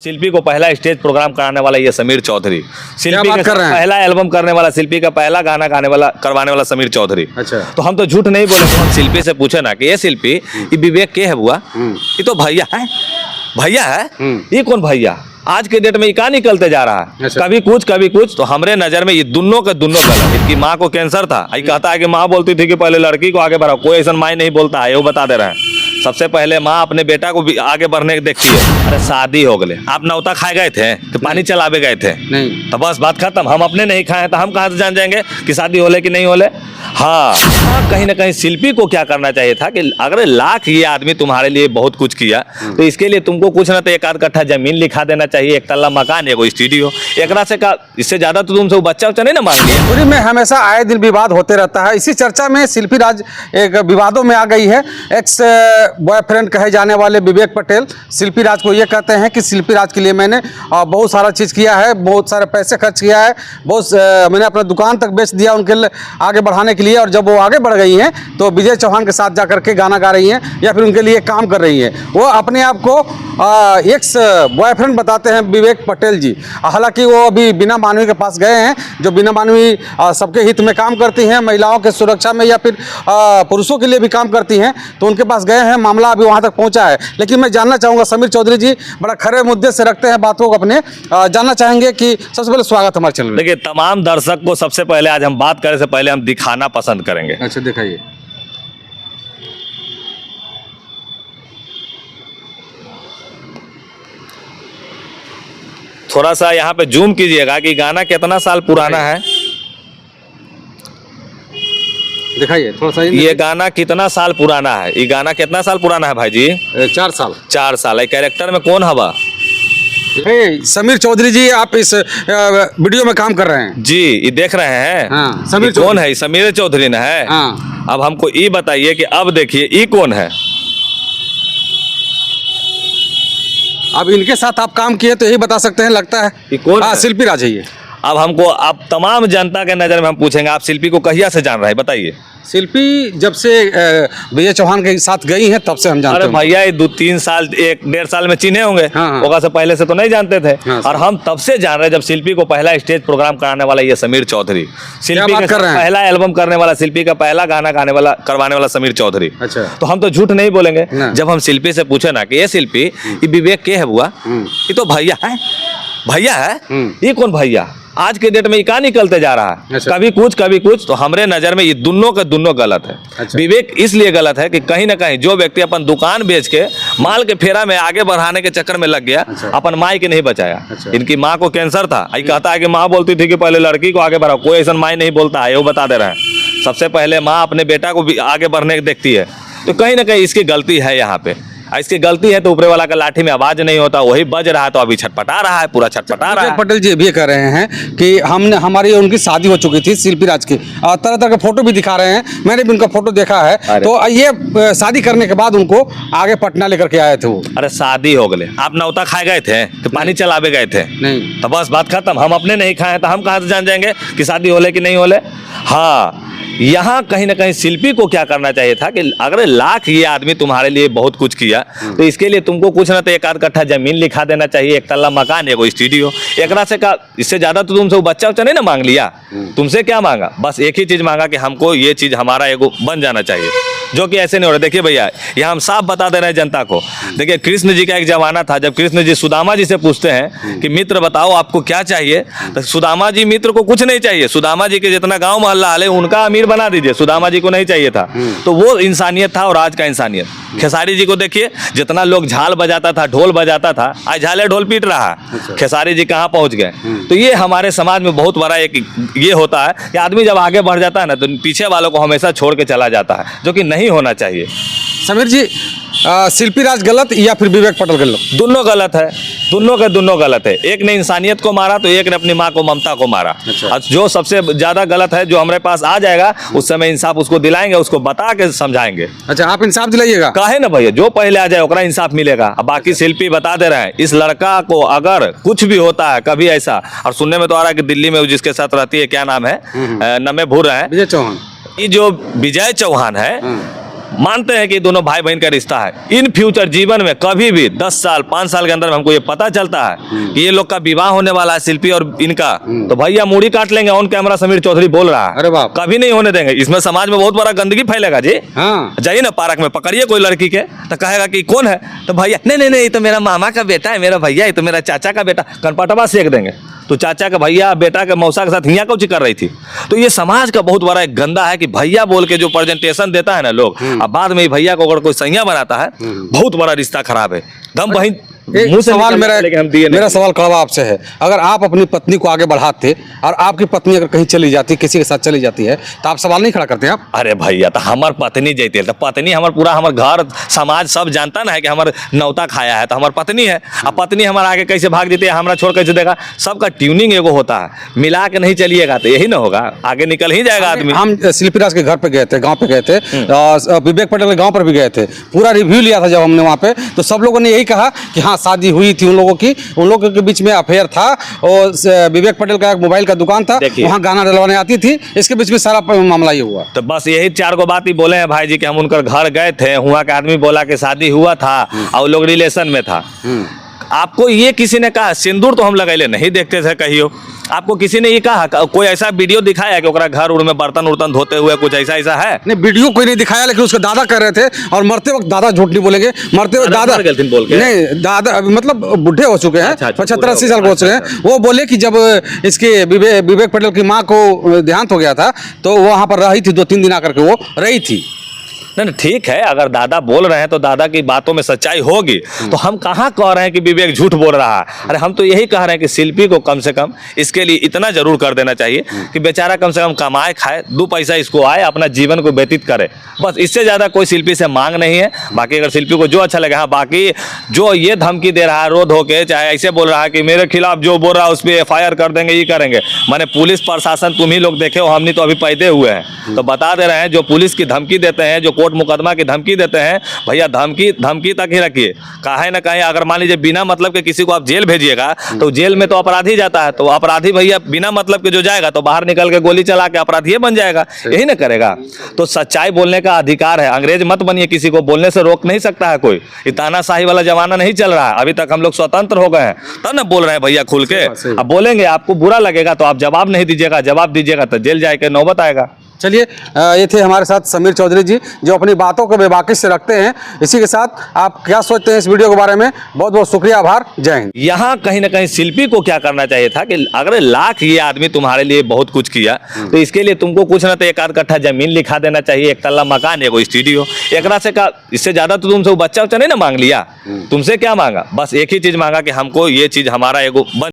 शिल्पी को पहला stage programme कराने वाला ये समीर चौधरी। शिल्पी के पहला एल्बम करने वाला, शिल्पी का पहला गाना गाने वाला, करवाने वाला समीर चौधरी। अच्छा। तो हम तो झूठ नहीं बोले, तो हम शिल्पी से पूछे ना कि ये शिल्पी, ये विवेक के है बुआ? ये तो भैया है, भैया है। ये कौन भैया? आज के डेट में ये क्या निकलते जा रहा है? अच्छा। कभी कुछ। तो हमरे नजर में ये दोनों के दोनों गलत। इनकी माँ को कैंसर था, ये कहता है कि माँ बोलती थी कि पहले लड़की को आगे बढ़ाओ। कोई ऐसा माँ नहीं बोलता है, वो बता दे रहे हैं। सबसे पहले माँ अपने बेटा को भी आगे बढ़ने के देखती है। अरे शादी हो गए, आप नौता खाए गए थे कि पानी चलावे गए थे? नहीं। तो बस बात खत्म। हम अपने नहीं खाए तो हम कहाँ से जान जाएंगे कि शादी होले कि नहीं होले? हाँ, कहीं ना कहीं शिल्पी को क्या करना चाहिए था कि अगर लाख ये आदमी तुम्हारे लिए बहुत कुछ किया, तो इसके लिए तुमको कुछ ना तो एक आध कट्ठा जमीन लिखा देना चाहिए, एक तल्ला मकान, एगो स्टूडियो। एकरा से का, इससे ज्यादा तो तुमसे बच्चा उच्चा नहीं ना मांग लिया। पूरी में हमेशा आए दिन विवाद होते रहता है। इसी चर्चा में शिल्पी राज एक विवादों में आ गई है। एक्स बॉयफ्रेंड कहे जाने वाले विवेक पटेल शिल्पी राज को ये कहते हैं कि शिल्पी राज के लिए मैंने बहुत सारा चीज़ किया है, बहुत सारे पैसे खर्च किया है, मैंने अपना दुकान तक बेच दिया उनके आगे बढ़ाने के लिए। और जब वो आगे बढ़ गई हैं तो विजय चौहान के साथ जाकर के गाना गा रही हैं या फिर उनके लिए काम कर रही हैं। वो अपने आप को एक्स बॉयफ्रेंड बताते हैं विवेक पटेल जी। हालांकि वो अभी बीना मानवी के पास गए हैं, जो बीना मानवी सबके हित में काम करती हैं, महिलाओं के सुरक्षा में या फिर पुरुषों के लिए भी काम करती हैं। तो उनके पास गए हैं, मामला अभी वहाँ तक पहुँचा है। लेकिन मैं जानना चाहूँगा, समीर चौधरी जी बड़ा खरे मुद्दे से रखते हैं बातों को अपने, जानना चाहेंगे कि सबसे पहले स्वागत हमारे चैनल में। देखिए, तमाम दर्शक को सबसे पहले आज हम बात करें से पहले हम दिखाना पसंद करेंगे। अच्छा, दिखाइए। थोड़ा सा यहाँ पे जूम कीजिएगा कि गाना कितना साल पुराना है। दिखाइए थोड़ा सा। ये गाना कितना साल पुराना है? ये गाना कितना साल पुराना है भाई जी? 4 साल। 4 साल। कैरेक्टर में कौन हवा? समीर चौधरी जी, आप इस वीडियो में काम कर रहे हैं जी, ये देख रहे हैं। हाँ, समीर कौन है? समीर चौधरी ना है। हाँ। अब हमको ये बताइए कि अब देखिए ये कौन है? अब इनके साथ आप काम किए तो यही बता सकते हैं, लगता है। ये कौन है? शिल्पी राज है ये। अब हमको, अब तमाम जनता के नज़र में हम पूछेंगे, आप शिल्पी को कहिया से जान रहे हैं बताइए? शिल्पी जब से विजय चौहान के साथ गई हैं तब से हम जानते हैं। अरे भैया, ये 2-3 साल, 1-1.5 साल में चिन्हे होंगे। हाँ। होगा से पहले से तो नहीं जानते थे। हाँ, और हम तब से जान रहे हैं जब शिल्पी को पहला स्टेज प्रोग्राम कराने वाला ये समीर चौधरी। शिल्पी बात के कर रहे हैं? पहला एल्बम करने वाला, शिल्पी का पहला गाना गाने वाला, करवाने वाला समीर चौधरी। अच्छा। तो हम तो झूठ नहीं बोलेंगे। ना। जब हम शिल्पी से पूछे ना कि ये शिल्पी, ये विवेक के है बुआ? ये तो भैया है, भैया है। ये कौन भैया? आज के डेट में ये क्या निकलते जा रहा है? अच्छा। कभी कुछ। तो हमरे नजर में ये दोनों के दोनों गलत है। अच्छा। विवेक इसलिए गलत है कि कहीं ना कहीं जो व्यक्ति अपन दुकान बेच के माल के फेरा में आगे बढ़ाने के चक्कर में लग गया, अच्छा। अपन माई के नहीं बचाया। अच्छा। इनकी माँ को कैंसर था, ये कहता है कि माँ बोलती थी कि पहले लड़की को आगे बढ़ाओ। कोई ऐसा माई नहीं बोलता है, वो बता दे रहे हैं। सबसे पहले माँ अपने बेटा को भी आगे बढ़ने के देखती है। तो कहीं ना कहीं इसकी गलती है यहाँ पे। इसकी गलती है तो ऊपरे वाला का लाठी में आवाज नहीं होता, वही बज रहा है तो अभी छटपटा रहा है, पूरा छटपटा रहा है। पटेल जी भी कह रहे हैं कि हमारी उनकी शादी हो चुकी थी शिल्पी राज की, तरह तरह के फोटो भी दिखा रहे हैं, मैंने भी उनका फोटो देखा है। तो ये शादी करने के बाद उनको आगे पटना लेकर के आए थे वो। अरे शादी हो गए, आप नौता खाए गए थे कि पानी चलावे गए थे? नहीं। तो बस बात खत्म। हम अपने नहीं खाए तो हम कहाँ से जान जाएंगे कि शादी होले कि नहीं होले? हाँ, यहाँ कहीं ना कहीं शिल्पी को क्या करना चाहिए था कि अगर लाख ये आदमी तुम्हारे लिए बहुत कुछ किया, तो इसके लिए तुमको कुछ ना तो एक आध कट्ठा जमीन लिखा देना चाहिए, एक तल्ला मकान, एगो स्टूडियो। एकरा से का, इससे ज्यादा तो तुमसे बच्चा उच्चा नहीं ना मांग लिया। तुमसे क्या मांगा? बस एक ही चीज मांगा कि हमको ये चीज हमारा एगो बन जाना चाहिए, जो कि ऐसे नहीं हो रहा। देखिए भैया, यहाँ हम साफ बता दे रहे हैं जनता को। देखिए, कृष्ण जी का एक जमाना था जब कृष्ण जी सुदामा जी से पूछते हैं कि मित्र बताओ आपको क्या चाहिए, तो सुदामा जी मित्र को कुछ नहीं चाहिए। सुदामा जी के जितना गांव मोहल्ला हाल है उनका अमीर बना दीजिए, सुदामा जी को नहीं चाहिए था। तो वो इंसानियत था। और आज का इंसानियत, खेसारी जी को देखिए, जितना लोग झाल बजाता था, ढोल बजाता था, आज झाले ढोल पीट रहा है। खेसारी जी कहाँ पहुंच गए? तो ये हमारे समाज में बहुत बड़ा एक ये होता है कि आदमी जब आगे बढ़ जाता है ना, तो पीछे वालों को हमेशा छोड़ के चला जाता है, जो कि नहीं होना चाहिए। समीर जी, शिल्पी राज गलत या फिर विवेक पटेल गलत? दोनों गलत है, दोनों के दोनों गलत है। एक ने इंसानियत को मारा तो एक ने अपनी माँ को, ममता को मारा। अच्छा। और जो सबसे ज्यादा गलत है, जो हमारे पास आ जाएगा उस समय इंसाफ उसको दिलाएंगे, उसको बता के समझाएंगे। अच्छा, आप इंसाफ दिलाइएगा? काहे ना भैया, जो पहले आ जाए ओकरा इंसाफ मिलेगा। अब बाकी शिल्पी बता दे रहे हैं, इस लड़का को अगर कुछ भी होता है कभी ऐसा, और सुनने में तो आ रहा है कि दिल्ली में जिसके साथ रहती है, क्या नाम है, नमे भूल रहे हैं, विजय चौहान। ये जो विजय चौहान है, मानते हैं कि दोनों भाई बहन का रिश्ता है, इन फ्यूचर जीवन में कभी भी 10 साल 5 साल के अंदर में हमको ये पता चलता है कि ये लोग का विवाह होने वाला है शिल्पी और इनका, तो भैया मूड़ी काट लेंगे। ऑन कैमरा समीर चौधरी बोल रहा है, अरे बाप, कभी नहीं होने देंगे। इसमें समाज में बहुत बड़ा गंदगी फैलेगा जी। हाँ। जाइए ना पार्क में, पकड़िए कोई लड़की के, तो कहेगा कि कौन है, तो भैया नहीं नहीं नहीं, ये तो मेरा मामा का बेटा है, मेरा भैया, ये तो मेरा चाचा का बेटा, कनपटवा सेक देंगे। तो चाचा का भैया बेटा के मौसा के साथ हिया कुछ कर रही थी। तो ये समाज का बहुत बड़ा एक गंदा है कि भैया बोल के जो प्रेजेंटेशन देता है ना लोग, अब बाद में भैया को अगर कोई सैया बनाता है, बहुत बड़ा रिश्ता खराब है। दम बहन मुंह से सवाल निकल लेकिन हम दिए नहीं। मेरा सवाल कड़वा आपसे है, अगर आप अपनी पत्नी को आगे बढ़ाते और आपकी पत्नी अगर कहीं चली जाती, किसी के साथ चली जाती है, तो आप सवाल नहीं खड़ा करते आप? अरे भैया, तो हमार पत्नी जैते, तो पत्नी हमार पूरा हमार घर समाज सब जानता ना है कि हमार नौता खाया है, तो हमार पत्नी है। अब पत्नी हमारा आगे कैसे भाग देती है, हमारा छोड़ कैसे देगा? सबका ट्यूनिंग एगो होता है, मिला के नहीं चलिएगा तो यही ना होगा, आगे निकल ही जाएगा आदमी। हम शिल्पी राज के घर पे गए थे, गांव पे गए थे, विवेक पटेल के गांव पर भी गए थे, पूरा रिव्यू लिया था जब हमने वहाँ पे, तो सब लोगों ने यही कहा कि हाँ शादी हुई थी उन लोगों के बीच में अफेयर था, और विवेक पटेल का एक मोबाइल का दुकान था, वहाँ गाना डलवाने आती थी, इसके बीच में सारा मामला ये हुआ। तो बस यही 4 गो बात ही बोले हैं भाई जी कि हम उनका घर गए थे, वहाँ का आदमी बोला कि शादी हुआ था और लोग रिलेशन में था। आपको ये किसी ने कहा? सिंदूर तो हम लगैले नहीं देखते थे कहियो। आपको किसी ने ये कहा? कोई ऐसा वीडियो दिखाया कि ओकरा घर उड़ में बर्तन उर्तन धोते हुए कुछ ऐसा है? नहीं, वीडियो कोई नहीं दिखाया, लेकिन उसके दादा कर रहे थे, और मरते वक्त दादा झूठ नहीं बोलेंगे, मरते वक्त दादा बोल के नहीं, दादा मतलब बुढ़े हो चुके हैं, 75-80 साल के हो चुके हैं। वो बोले कि जब इसके विवेक पटेल की माँ को देहांत हो गया था, तो वो वहाँ पर रही थी, 2-3 दिन आकर के वो रही थी। नहीं ठीक है, अगर दादा बोल रहे हैं तो दादा की बातों में सच्चाई होगी। तो हम कहाँ कह रहे हैं कि विवेक झूठ बोल रहा है? अरे हम तो यही कह रहे हैं कि शिल्पी को कम से कम इसके लिए इतना जरूर कर देना चाहिए कि बेचारा कम से कम कमाए खाए, 2 पैसा इसको आए, अपना जीवन को व्यतीत करे, बस। इससे ज़्यादा कोई शिल्पी से मांग नहीं है। बाकी अगर शिल्पी को जो अच्छा लगे, हाँ, बाकी जो ये धमकी दे रहा है रो धो के, चाहे ऐसे बोल रहा है कि मेरे खिलाफ जो बोल रहा है उस पर FIR कर देंगे, ये करेंगे, माने पुलिस प्रशासन तुम ही लोग देखे हो, हमने तो अभी पैदे हुए हैं। तो बता दे रहे हैं, जो पुलिस की धमकी देते हैं, जो कोर्ट मुकदमा की धमकी देते हैं, भैया धमकी तक ही रखिए। कहीं ना कहीं अगर मान लीजिए बिना मतलब के किसी को आप जेल भेजिएगा, तो जेल में तो अपराधी जाता है, तो अपराधी भैया बिना मतलब के जो जाएगा तो बाहर निकल के गोली चला के अपराधी बन जाएगा, यही ना करेगा। तो सच्चाई बोलने का अधिकार है, अंग्रेज मत बनिए, किसी को बोलने से रोक नहीं सकता है कोई। ये तानाशाही वाला जमाना नहीं चल रहा है, अभी तक हम लोग स्वतंत्र हो गए हैं, तब ना बोल रहे हैं भैया खुल के। अब बोलेंगे, आपको बुरा लगेगा तो आप जवाब नहीं दीजिएगा, जवाब दीजिएगा तो जेल जाके नौबत आएगा। चलिए, ये थे हमारे साथ समीर चौधरी जी, जो अपनी बातों को बेबाकी से रखते हैं। इसी के साथ आप क्या सोचते हैं इस वीडियो के बारे में? बहुत बहुत शुक्रिया, आभार, जय हिंद। यहाँ कहीं ना कहीं शिल्पी को क्या करना चाहिए था कि अगर लाख ये आदमी तुम्हारे लिए बहुत कुछ किया, तो इसके लिए तुमको कुछ ना तो 1 कट्ठा जमीन लिखा देना चाहिए, 1 तल्ला मकान, एगो स्टूडियो, एकरा से का इससे ज्यादा तो तुमसे बच्चा नहीं ना मांग लिया। तुमसे क्या मांगा? बस एक ही चीज मांगा कि हमको ये चीज हमारा एगो